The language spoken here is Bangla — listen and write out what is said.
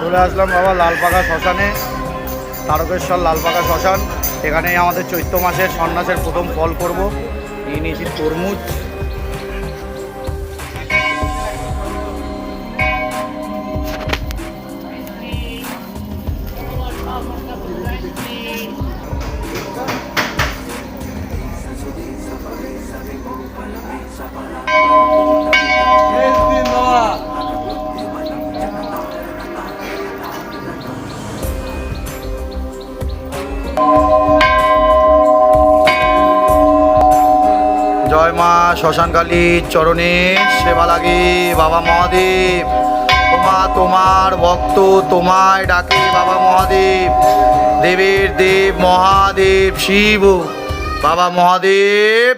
চলে আসলাম বাবা লালপাকা শ্মশানে, তারকেশ্বর লালপাকা শ্মশান। এখানেই আমাদের চৈত্র মাসের সন্ন্যাসের প্রথম ফল করব। নিয়ে নিয়েছি তরমুজ। জয় মা শ্মশানকালীর চরণে সেবা লাগে বাবা মহাদেব। তোমার ভক্ত তোমায় ডাকে বাবা মহাদেব। দেবের দেব মহাদেব শিব বাবা মহাদেব।